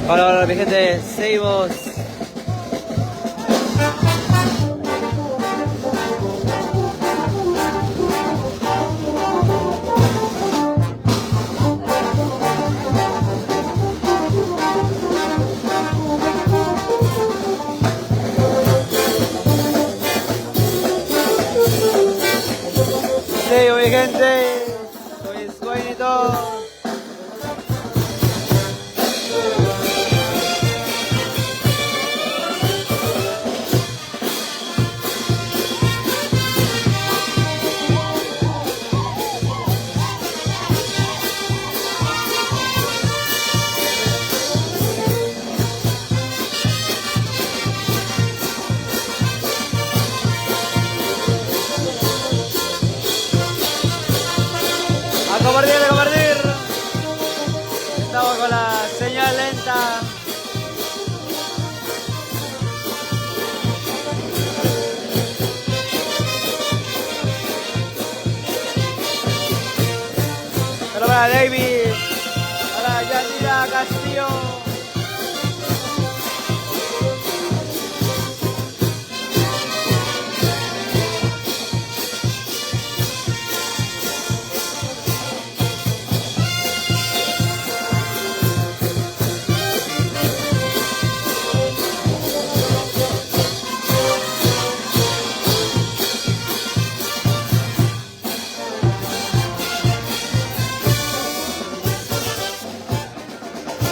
Hola, hola, mi gente, seguimos. Seguimos, mi gente, soy Squainito. A compartir, a compartir. Estamos con la señal lenta. Hola para David. Hola Yanira Castillo.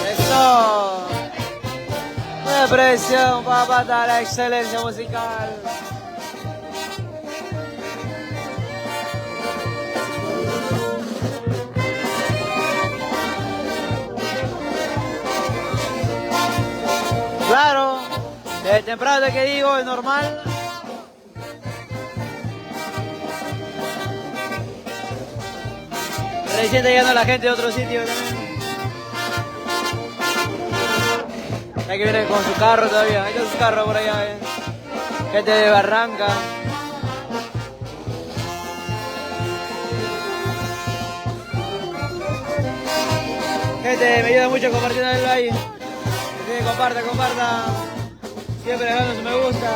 Eso. Buena presión para matar la excelencia musical. Claro, de temprano que digo, es normal. Recién está llegando la gente de otro sitio también. Hay que viene con su carro todavía, hay con su carro por allá, gente de Barranca. Gente, me ayuda mucho compartiendo el live. Sí, comparta, comparta. Siempre dejando su me gusta.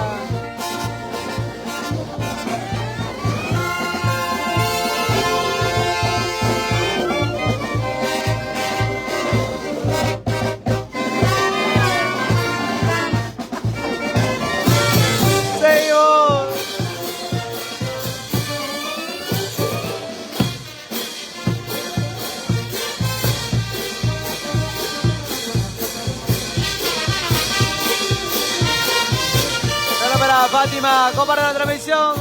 Fátima, compartan la transmisión.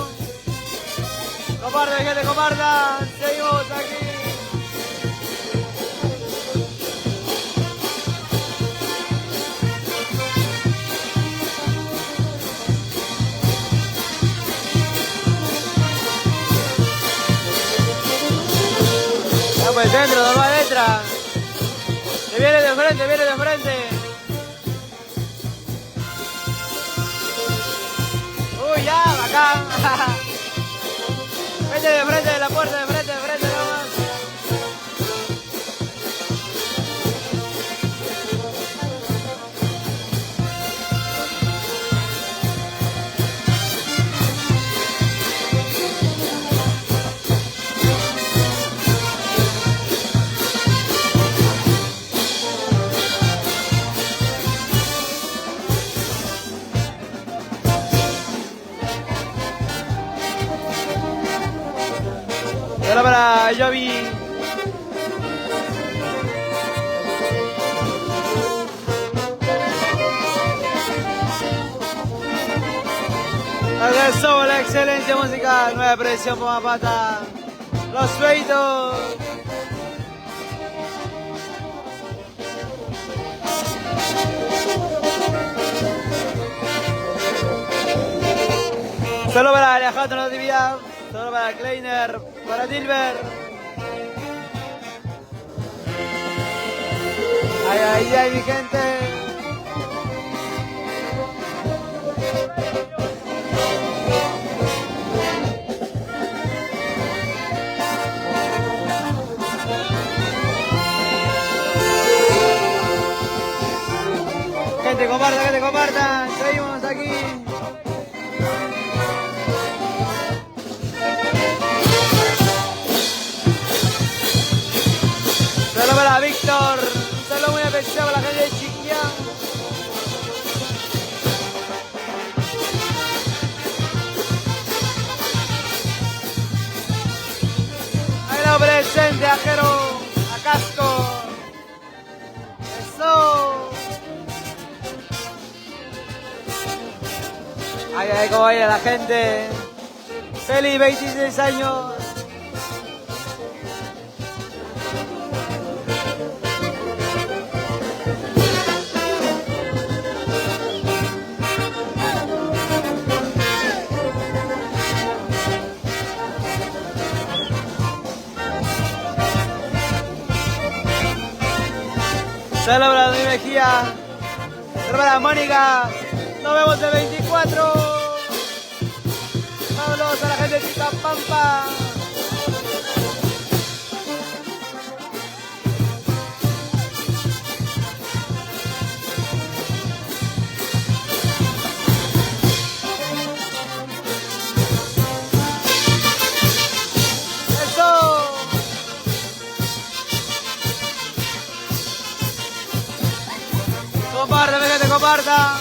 Compartan, gente, compartan. Seguimos aquí. Vamos al centro, normal letra. Se viene de frente, viene de frente. Uy, ya, bacán. Vete de frente de la puerta, de frente nomás. Ahora para Javi. Regresó la excelencia musical, nueva presión por Mapata. Los feitos. Solo para Alejandro Natividad, solo para Kleiner, para Dilber. Ay, ay, ay, mi gente. Que te compartan. Seguimos aquí. Saludos para Víctor. Un saludo muy especial para la gente de Chiquián. Ahí lo presente a Jero, a Casco. Eso. Ay, ay, cómo baila la gente. Feliz 26 años. Saludos para mi Mejía. Saludos para Mónica. Nos vemos el 24. Saludos a la gente de Chicapampa. Comparta, gente, comparta.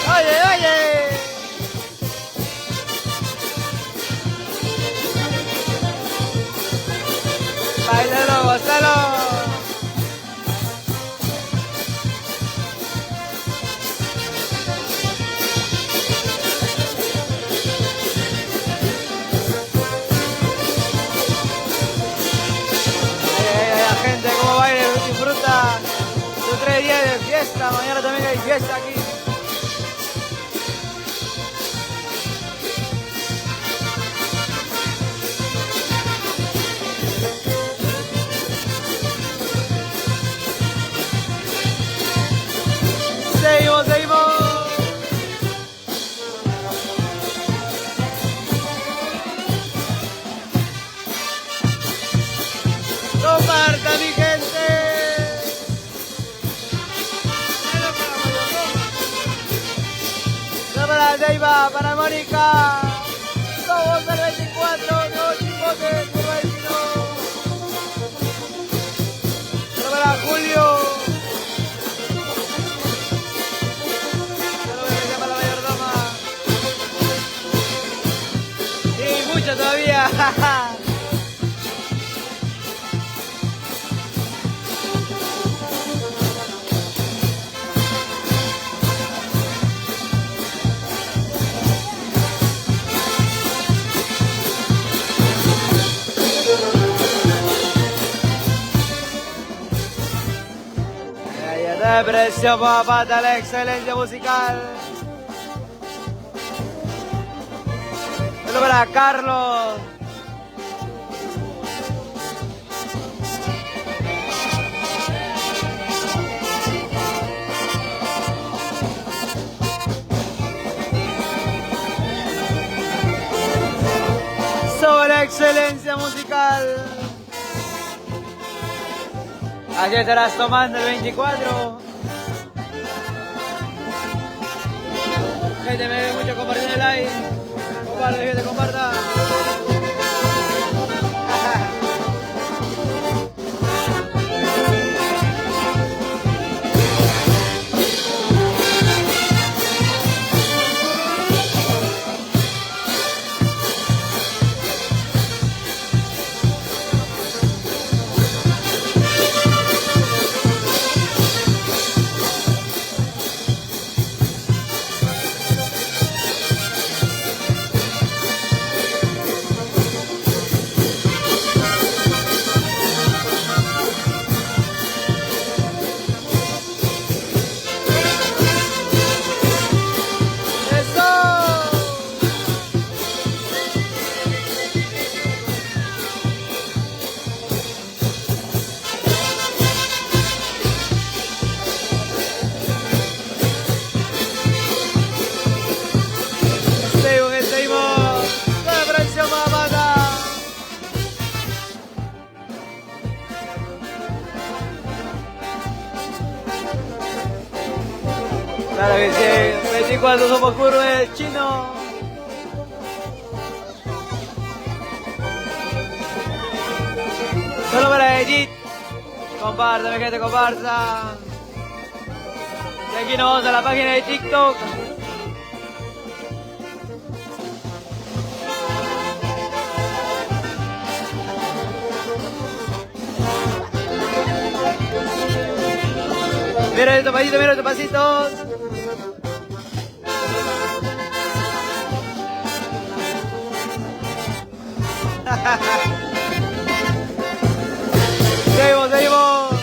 Oye, oye. Bailalo, gózalo. Disfruta sus 3 días de fiesta, mañana también hay fiesta aquí. Seguimos, seguimos. Comparta, mi gente. Para Deiva, para Mónica. Somos el 24, no chicotes, por vecino. Para Julio. Para la mayordoma. Y mucho todavía. De precio, papá, de la excelencia musical. Esto para Carlos. Sobre excelencia musical. Aquí estarás tomando el 24. Gente, me ve mucho compartir el like. Comparte, gente, comparta. Claro que sí, 24 somos curves, chino. Solo para Edit. Compártame, gente, compartan. Y aquí nos vamos a la página de TikTok. Mira estos pasitos, mira estos pasitos. Seguimos, seguimos.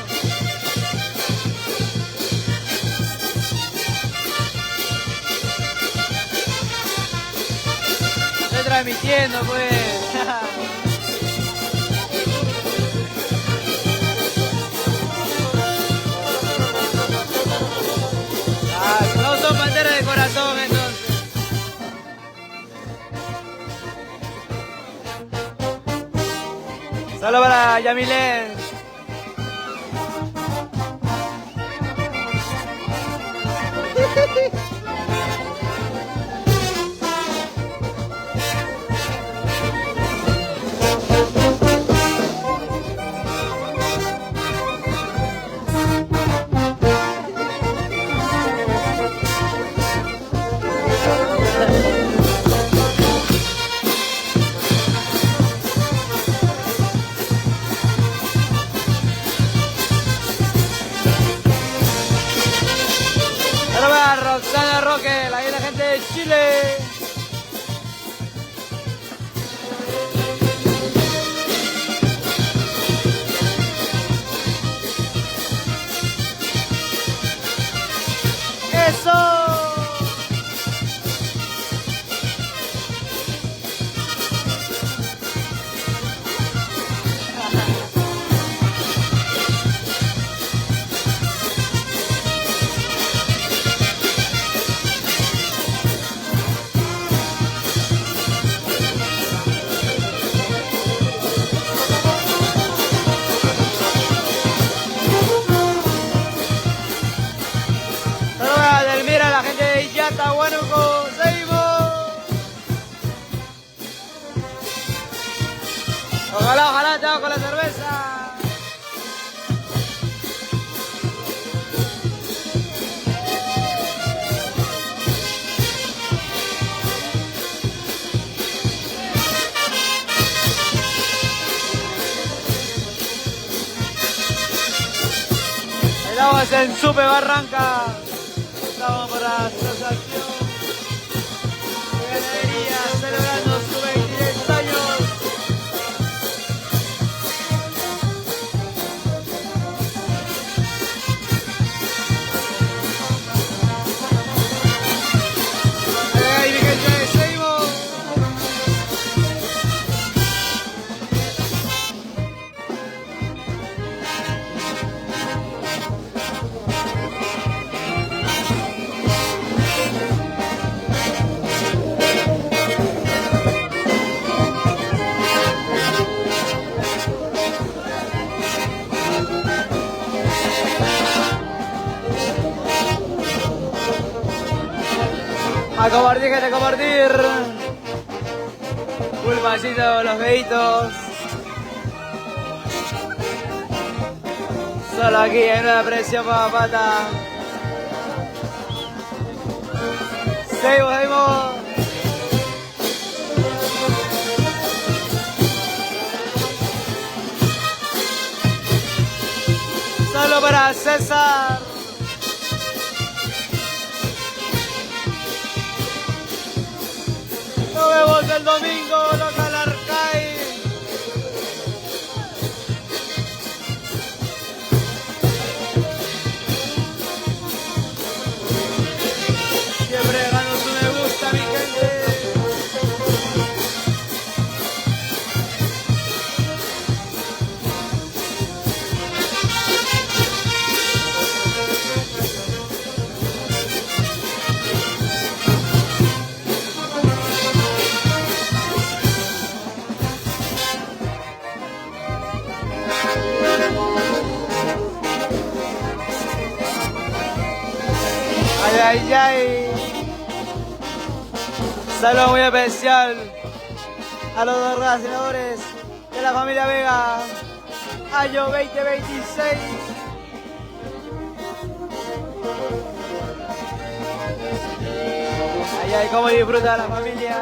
Estoy transmitiendo, pues. No son banderas de corazón, entonces. Solo para Yamilén. Roxana Roque, la gente de Chile. ¡Eso! La gente de Yata, Huánuco, seguimos. Ojalá, ojalá te hago con la cerveza. Estamos en Supe Barranca. Estamos por la asociación de ganadería celebrando sus 23 años. ¡Ay, mi gente! ¡Seguimos! A compartir, gente, a compartir. Un pasito, los deditos. Solo aquí en una presión para pata. Seguimos, seguimos. Solo para César. Nos vemos el domingo, los Alarcay. Siempre gano su me gusta, mi gente. ay, ay. Saludo muy especial a los dos relacionadores de la familia Vega, año 2026. Ay, ay, cómo disfruta la familia.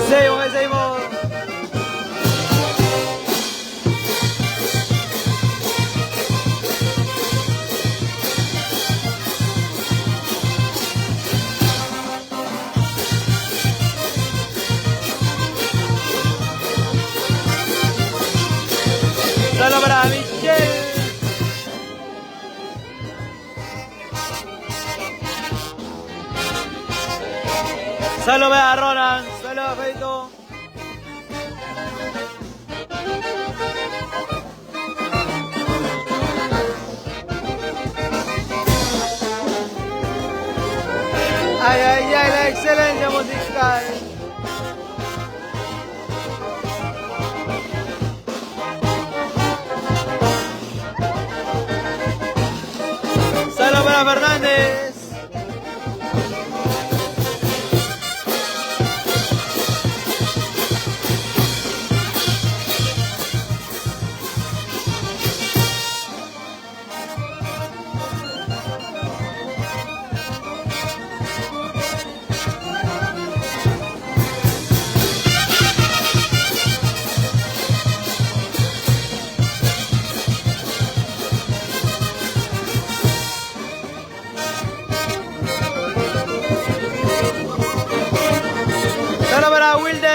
Seguimos, seguimos. Solo para Michelle. Solo para Ronan. Solo para Feito. Ay, ay, ay, la excelencia musical. Solo para Fernández. Solo para Wilder.